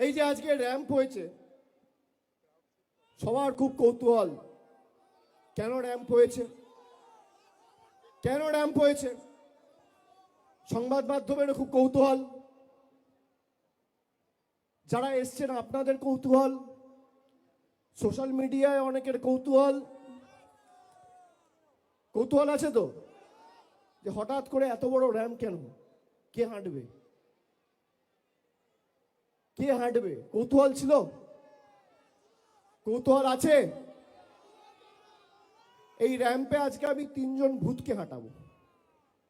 এই যে আজকে র্যাম্প হয়েছে, সবার খুব কৌতূহল, কেন র্যাম্প হয়েছে, কেন র্যাম্প হয়েছে? সংবাদ মাধ্যমের খুব কৌতূহল, যারা এসছেন আপনাদের কৌতূহল, সোশ্যাল মিডিয়ায় অনেকের কৌতূহল। কৌতূহল আছে তো যে হঠাৎ করে এত বড় র্যাম্প কেন, কে হাঁটবে, কে হাঁটবে? কৌতূহল ছিল, কৌতূহল আছে। এই র্যাম্পে আজকে আমি 3জন ভূতকে হাঁটাবো,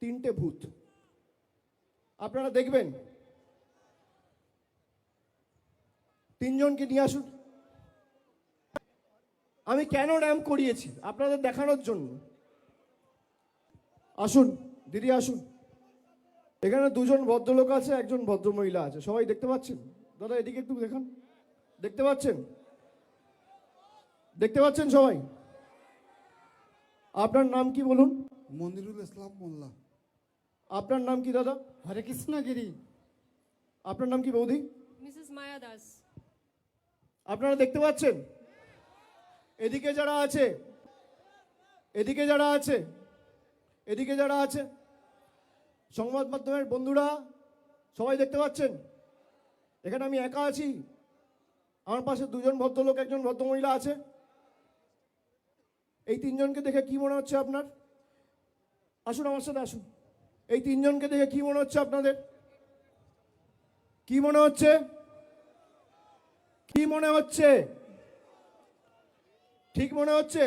3টে ভূত আপনারা দেখবেন। 3জনকে নিয়ে আসুন। আমি কেন র্যাম্প করিয়েছি আপনাদের দেখানোর জন্য। আসুন দিদি, আসুন। এখানে 2জন ভদ্রলোক আছে, একজন ভদ্রমহিলা আছে, সবাই দেখতে পাচ্ছেন? দাদা এদিকে একটু দেখান, দেখতে পাচ্ছেন? দেখতে পাচ্ছেন সবাই? আপনার নাম কি বলুন? মনিরুল ইসলাম মোল্লা। আপনার নাম কি দাদা? হরে কৃষ্ণ গিরি। আপনার নাম কি বৌদি? মিসেস মায়া দাস। আপনারা দেখতে পাচ্ছেন? এদিকে যারা আছে, এদিকে যারা আছে, এদিকে যারা আছে, সংবাদ মাধ্যমের বন্ধুরা সবাই দেখতে পাচ্ছেন? এখানে আমি একা আছি, আমার পাশে 2জন ভদ্রলোক, একজন ভদ্রমহিলা আছে। এই 3জনকে দেখে কি মনে হচ্ছে আপনার? আসুন আমার সাথে আসুন। এই 3জনকে দেখে কি মনে হচ্ছে আপনাদের? কি মনে হচ্ছে? কি মনে হচ্ছে? ঠিক মনে হচ্ছে?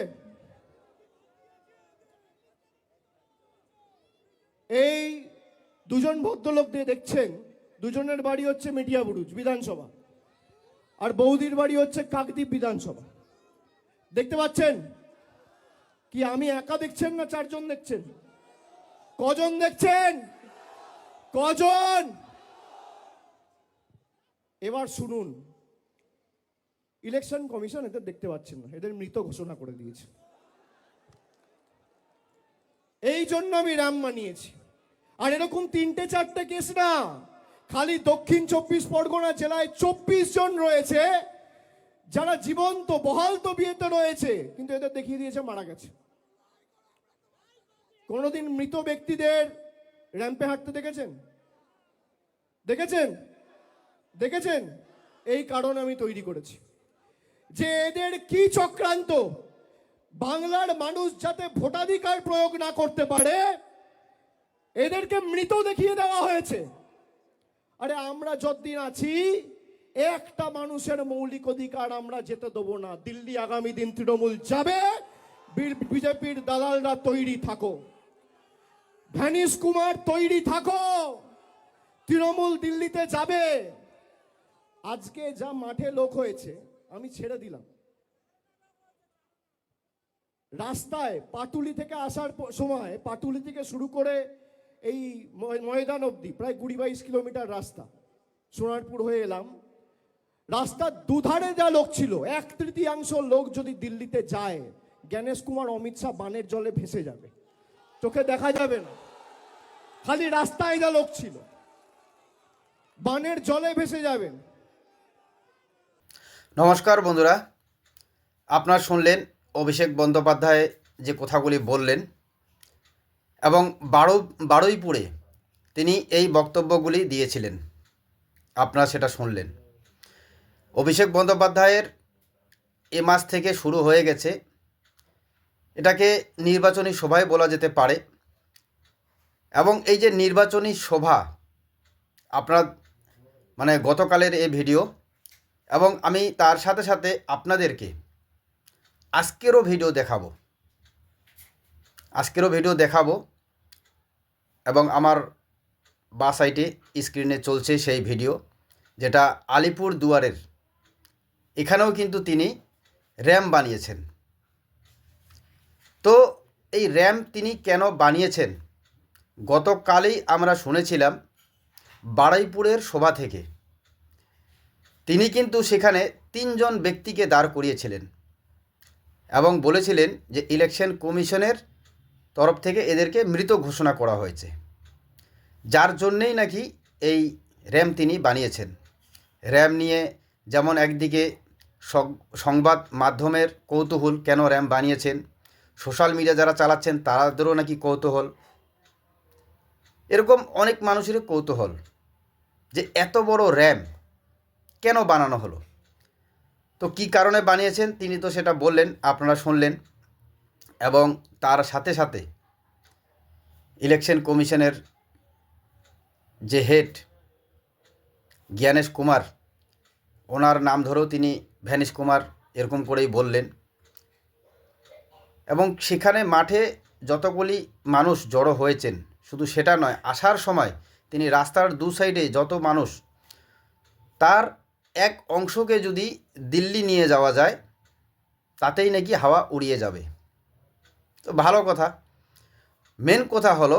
এই 2জন ভদ্রলোক দিয়ে দেখছেন, 2জনের বাড়ি হচ্ছে মেটিয়াবুরুজ বিধানসভা, আর বৌদির বাড়ি হচ্ছে কাকদ্বীপ বিধানসভা। দেখতে পাচ্ছেন? কি আমি একা দেখছেন না 4জন দেখছেন? কজন দেখছেন? কজন? এবার শুনুন, ইলেকশন কমিশন এদের দেখতে পাচ্ছেন না, এদের মৃত ঘোষণা করে দিয়েছে। এই জন্য আমি র্যাম্প মানিয়েছি। আর এরকম 3টে-4টে কেস না, খালি দক্ষিণ 24 পরগনা জেলায় 24 জন রয়েছে যারা জীবন্ত বহাল তবিয়তে রয়েছে, কিন্তু এদের দেখিয়ে দিয়েছে মারা গেছে। কোনোদিন মৃত ব্যক্তিদের র্যাম্পে হাঁটতে দেখেছেন? দেখেছেন? দেখেছেন? এই কারণ আমি তৈরি করেছি যে এদের কি চক্রান্ত, বাংলার মানুষ যাতে ভোটাধিকার প্রয়োগ না করতে পারে এদেরকে মৃত দেখিয়ে দেওয়া হয়েছে। আরে আমরা যতদিন আছি একটা মানুষের মৌলিক অধিকার আমরা যেতে দেবো না। দিল্লি আগামী দিন তৃণমূল যাবে, বিজেপির দালালরা তৈরি থাকো, ভ্যানিশ কুমার তৈরি থাকো, তৃণমূল দিল্লিতে যাবে। আজকে যা মাঠে লোক হয়েছে আমি ছেড়ে দিলাম। রাস্তায় পাটুলি থেকে আসার সময়, পাটুলি থেকে শুরু করে এই ময়দান অবধি প্রায় 20-22 কিলোমিটার রাস্তা, সোনারপুর হয়ে এলাম। রাস্তার দুধারে যা লোক ছিল, 1/3 লোক যদি দিল্লিতে যায়, জ্ঞানেশ কুমার অমিত শাহ বানের জলে ভেসে যাবে, চোখে দেখা যাবে না। খালি রাস্তায় যা লোক ছিল বানের জলে ভেসে যাবেন। নমস্কার বন্ধুরা, আপনারা শুনলেন অভিষেক বন্দ্যোপাধ্যায় যে কথাগুলি বললেন এবং বারুইপুরে তিনি এই বক্তব্যগুলি দিয়েছিলেন, আপনারা সেটা শুনলেন। অভিষেক বন্দ্যোপাধ্যায়ের এ মাস থেকে শুরু হয়ে গেছে, এটাকে নির্বাচনী সভায় বলা যেতে পারে। এবং এই যে নির্বাচনী সভা, আপনারা গতকালের এই ভিডিও, এবং আমি তার সাথে সাথে আপনাদেরকে আজকেরও ভিডিও দেখাবো এবং আমার বাঁ সাইডে স্ক্রিনে চলছে সেই ভিডিও, যেটা আলিপুর দুয়ারের। এখানেও কিন্তু তিনি র্যাম্প বানিয়েছেন। তো এই র্যাম্প তিনি কেন বানিয়েছেন গতকালই আমরা শুনেছিলাম বারুইপুরের সভা থেকে। তিনি কিন্তু সেখানে 3জন ব্যক্তিকে দাঁড় করিয়েছিলেন এবং বলেছিলেন যে ইলেকশন কমিশনের তরফ থেকে এদেরকে মৃত ঘোষণা করা হয়েছে, যার জন্যেই নাকি এই র্যাম্প তিনি বানিয়েছেন। র্যাম নিয়ে যেমন একদিকে সংবাদ মাধ্যমের কৌতূহল কেন র্যাম বানিয়েছেন, সোশ্যাল মিডিয়া যারা চালাচ্ছেন তাদেরও নাকি কৌতূহল, এরকম অনেক মানুষের কৌতূহল যে এত বড় র্যাম কেন বানানো হলো। তো কী কারণে বানিয়েছেন তিনি তো সেটা বললেন, আপনারা শুনলেন। এবং তার সাথে সাথে ইলেকশন কমিশনের যে হেড জ্ঞানেশ কুমার, ওনার নাম ধরেও তিনি ভ্যানিশ কুমার এরকম করেই বললেন। এবং সেখানে মাঠে যতগুলি মানুষ জড়ো হয়েছেন, শুধু সেটা নয়, আসার সময় তিনি রাস্তার দু সাইডে যত মানুষ, তার এক অংশকে যদি দিল্লি নিয়ে যাওয়া যায় তাতেই নাকি হাওয়া উড়িয়ে যাবে। তো ভালো কথা। মেন কথা হলো,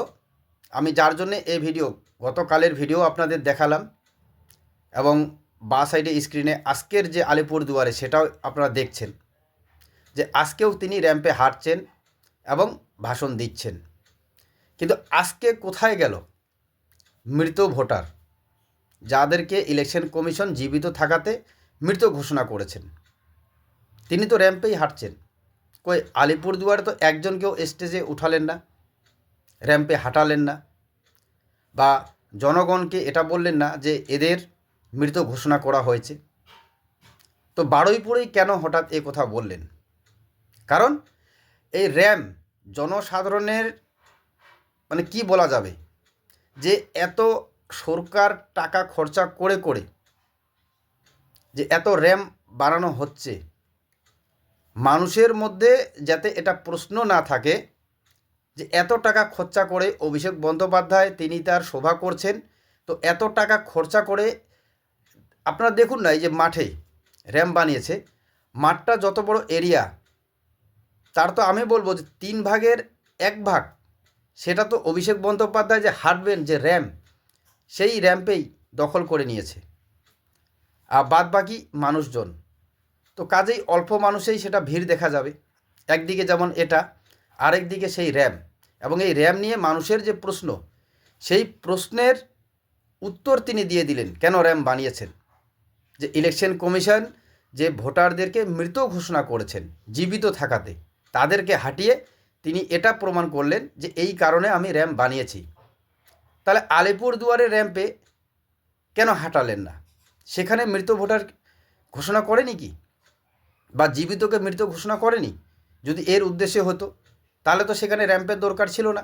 আমি যার জন্যে এই ভিডিও, গতকালের ভিডিও আপনাদের দেখালাম এবং বাঁ সাইডে স্ক্রিনে আজকের যে আলিপুরদুয়ারে সেটাও আপনারা দেখছেন, যে আজকেও তিনি র্যাম্পে হাঁটছেন এবং ভাষণ দিচ্ছেন। কিন্তু আজকে কোথায় গেল মৃত ভোটার, যাদেরকে ইলেকশন কমিশন জীবিত থাকাতে মৃত ঘোষণা করেছেন? তিনি তো র্যাম্পেই হাঁটছেন। কই আলিপুরদুয়ারে তো একজনকেও স্টেজে উঠালেন না, র্যাম্পে হাঁটালেন না, বা জনগণকে এটা বললেন না যে এদের মৃত ঘোষণা করা হয়েছে। তো বারুইপুরেই কেন হঠাৎ এ কথা বললেন? কারণ এই র্যাম জনসাধারণের মানে কি বলা যাবে, যে এত সরকার টাকা খরচা করে করে যে এত র্যাম বানানো হচ্ছে, মানুষের মধ্যে যাতে এটা প্রশ্ন না থাকে যে এত টাকা খরচা করে অভিষেক বন্দ্যোপাধ্যায় তিনি তার সভা করছেন, তো এত টাকা খরচা করে আপনারা দেখুন না, এই যে মাঠে র্যাম বানিয়েছে, মাঠটা যত বড় এরিয়া, তার তো আমি বলবো যে 1/3 সেটা তো অভিষেক বন্দ্যোপাধ্যায় যে হাঁটবেন যে র্যাম্প, সেই র্যাম্পেই দখল করে নিয়েছে, আর বাদ বাকি মানুষজন। তো কাজেই অল্প মানুষেই সেটা ভিড় দেখা যাবে, একদিকে যেমন এটা, আরেক দিকে সেই র্যাম। এবং এই র্যাম নিয়ে মানুষের যে প্রশ্ন, সেই প্রশ্নের উত্তর তিনি দিয়ে দিলেন কেন র্যাম বানিয়েছেন। যে ইলেকশন কমিশন যে ভোটারদেরকে মৃত ঘোষণা করেছেন জীবিত থাকাতে, তাদেরকে হাঁটিয়ে তিনি এটা প্রমাণ করলেন যে এই কারণে আমি র্যাম বানিয়েছি। তাহলে আলিপুরদুয়ারের র্যাম্পে কেন হাঁটালেন না? সেখানে মৃত ভোটার ঘোষণা করেনি কি, বা জীবিতকে মৃত ঘোষণা করেনি? যদি এর উদ্দেশ্যে হতো তাহলে তো সেখানে র্যাম্পের দরকার ছিল না,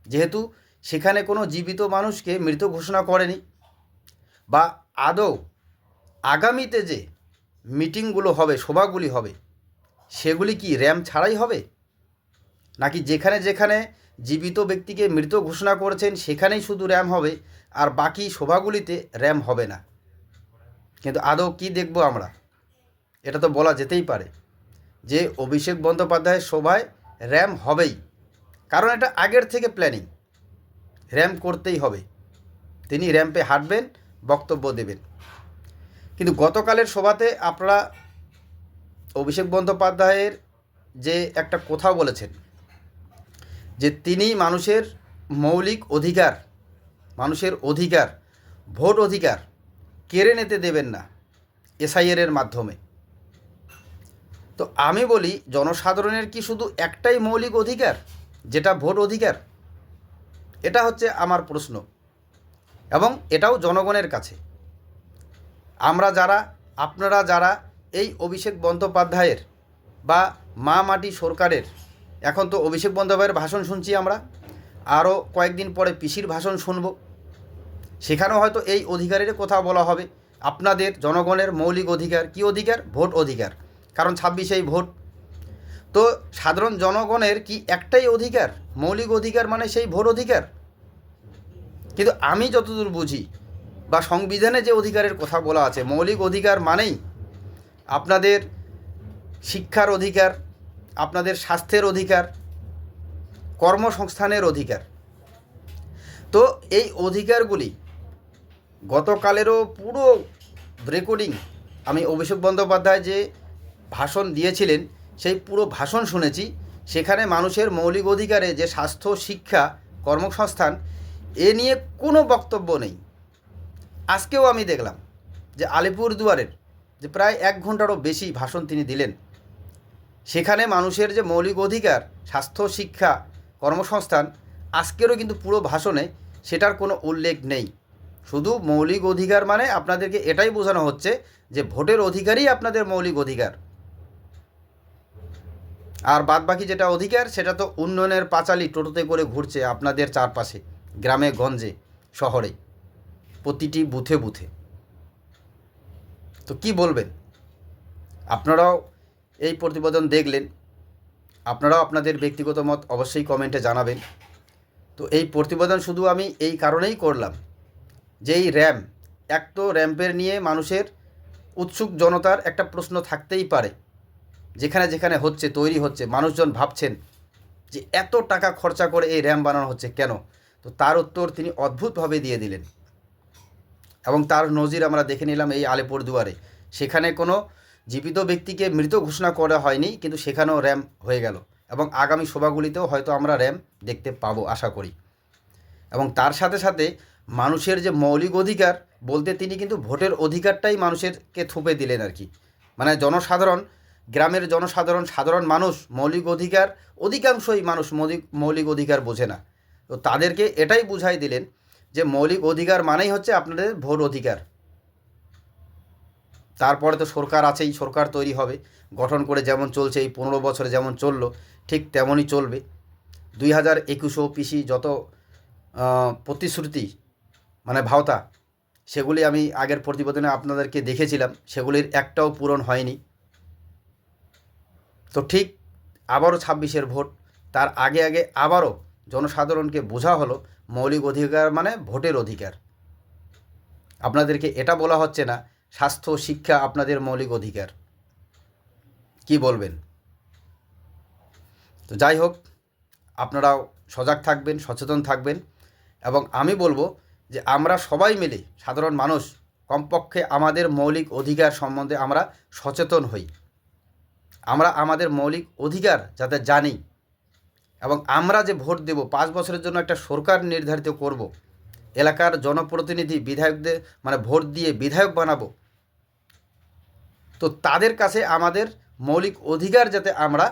যেহেতু সেখানে কোনো জীবিত মানুষকে মৃত ঘোষণা করেনি। বা আদৌ আগামীতে যে মিটিংগুলো হবে, সভাগুলি হবে, সেগুলি কি র্যাম ছাড়াই হবে, নাকি যেখানে যেখানে জীবিত ব্যক্তিকে মৃত ঘোষণা করেছেন সেখানেই শুধু র্যাম হবে আর বাকি সভাগুলিতে র্যাম হবে না? কিন্তু আদৌ কি দেখব আমরা? এটা তো বলা যেতেই পারে যে অভিষেক বন্দ্যোপাধ্যায়ের সভায় র্যাম হবেই, কারণ এটা আগের থেকে প্ল্যানিং, র্যাম করতেই হবে, তিনি র্যাম্পে হাঁটবেন, বক্তব্য দেবেন। কিন্তু গতকালের সভাতে আপনারা অভিষেক বন্দ্যোপাধ্যায়ের যে একটা কথা বলেছেন, যে তিনি মানুষের মৌলিক অধিকার, মানুষের অধিকার, ভোট অধিকার কেড়ে নিতে দেবেন না এসআইআরের মাধ্যমে। তো আমি বলি, জনসাধারণের কি শুধু একটাই মৌলিক অধিকার, যেটা ভোট অধিকার? এটা হচ্ছে আমার প্রশ্ন, এবং এটাও জনগণের কাছে। আমরা যারা, আপনারা যারা এই অভিষেক বন্দ্যোপাধ্যায়ের বা মা মাটি সরকারের, এখন তো অভিষেক বন্দ্যোপাধ্যায়ের ভাষণ শুনছি আমরা, আরও কয়েকদিন পরে পিসির ভাষণ শুনব, সেখানেও হয়তো এই অধিকারের কথা বলা হবে। আপনাদের জনগণের মৌলিক অধিকার, কি অধিকার? ভোট অধিকার, কারণ 26এই ভোট। তো সাধারণ জনগণের কি একটাই অধিকার, মৌলিক অধিকার, মানে সেই ভোট অধিকার? কিন্তু আমি যতদূর বুঝি, বা সংবিধানে যে অধিকারের কথা বলা আছে, মৌলিক অধিকার মানেই আপনাদের শিক্ষার অধিকার, আপনাদের স্বাস্থ্যের অধিকার, কর্মসংস্থানের অধিকার। তো এই অধিকারগুলি গতকালেরও পুরো রেকর্ডিং, আমি অভিষেক বন্দ্যোপাধ্যায় যে ভাষণ দিয়েছিলেন সেই পুরো ভাষণ শুনেছি। সেখানে মানুষের মৌলিক অধিকারে যে স্বাস্থ্য, শিক্ষা, কর্মসংস্থান, এ নিয়ে কোনো বক্তব্য নেই। আজকেও আমি দেখলাম যে আলিপুরদুয়ারের যে প্রায় 1 ঘন্টারও বেশি ভাষণ তিনি দিলেন, সেখানে মানুষের যে মৌলিক অধিকার, স্বাস্থ্য, শিক্ষা, কর্মসংস্থান, আজকেরও কিন্তু পুরো ভাষণে সেটার কোনো উল্লেখ নেই। শুধু মৌলিক অধিকার মানে আপনাদেরকে এটাই বোঝানো হচ্ছে যে ভোটের অধিকারই আপনাদের মৌলিক অধিকার, আর বাদবাকি যেটা অধিকার সেটা তো উন্নয়নের পাঁচালী টোটোতে করে ঘুরছে আপনাদের চারপাশে, গ্রামে গঞ্জে শহরে, প্রতিটি বুথে বুথে। তো কি বলবেন? আপনারাও এই প্রতিবেদন দেখলেন, আপনারাও আপনাদের ব্যক্তিগত মত অবশ্যই কমেন্টে জানাবেন। তো এই প্রতিবেদন শুধু আমি এই কারণেই করলাম যে এই এক তো র্যাম্পের নিয়ে মানুষের উৎসুক জনতার একটা প্রশ্ন থাকতেই পারে, যেখানে যেখানে হচ্ছে, তৈরি হচ্ছে, মানুষজন ভাবছেন যে এত টাকা খরচা করে এই র্যাম্প বানানো হচ্ছে কেন। তো তার উত্তর তিনি অদ্ভুতভাবে দিয়ে দিলেন, এবং তার নজির আমরা দেখে নিলাম এই আলিপুরদুয়ারে। সেখানে কোনো জীবিত ব্যক্তিকে মৃত ঘোষণা করা হয়নি, কিন্তু সেখানেও র্যাম্প হয়ে গেল, এবং আগামী সভাগুলিতেও হয়তো আমরা র্যাম্প দেখতে পাবো আশা করি। এবং তার সাথে সাথে মানুষের যে মৌলিক অধিকার বলতে তিনি কিন্তু ভোটের অধিকারটাই মানুষেরকে থুপে দিলেন আর কি। মানে জনসাধারণ, গ্রামের জনসাধারণ, সাধারণ মানুষ মৌলিক অধিকার, অধিকাংশই মানুষ মৌলিক অধিকার বোঝে না। তো তাদেরকে এটাই বুঝাই দিলেন যে মৌলিক অধিকার মানেই হচ্ছে আপনাদের ভোট অধিকার। তারপরে তো সরকার আছেই, সরকার তৈরি হবে, গঠন করে যেমন চলছে এই 15 বছরে যেমন চললো ঠিক তেমনই চলবে। 2021 OPC যত প্রতিশ্রুতি মানে ভাওতা, সেগুলি আমি আগের প্রতিবেদনে আপনাদেরকে দেখেছিলাম, সেগুলির একটাও পূরণ হয়নি। তো ঠিক আবারও 26-এর ভোট, তার আগে আগে আবারও জনসাধারণকে বোঝা হলো মৌলিক অধিকার মানে ভোটের অধিকার। আপনাদেরকে এটা বলা হচ্ছে না স্বাস্থ্য, শিক্ষা আপনাদের মৌলিক অধিকার। কি বলবেন? তো যাই হোক, আপনারাও সজাগ থাকবেন, সচেতন থাকবেন, এবং আমি বলবো যে আমরা সবাই মিলে, সাধারণ মানুষ, কমপক্ষে আমাদের মৌলিক অধিকার সম্বন্ধে আমরা সচেতন হই। আমরা আমাদের মৌলিক অধিকার যাতে জানি, এবং আমরা যে ভোট দেব, 5 বছরের জন্য একটা সরকার নির্ধারিত করব, এলাকার জনপ্রতিনিধি, বিধায়কদের মানে ভোট দিয়ে বিধায়ক বানাবো, তো তাদের কাছে আমাদের মৌলিক অধিকার যাতে আমরা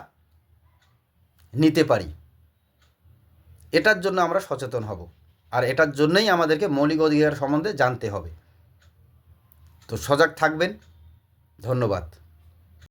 নিতে পারি, এটার জন্য আমরা সচেতন হব, আর এটার জন্যই আমাদেরকে মৌলিক অধিকার সম্বন্ধে জানতে হবে। তো সজাগ থাকবেন। ধন্যবাদ।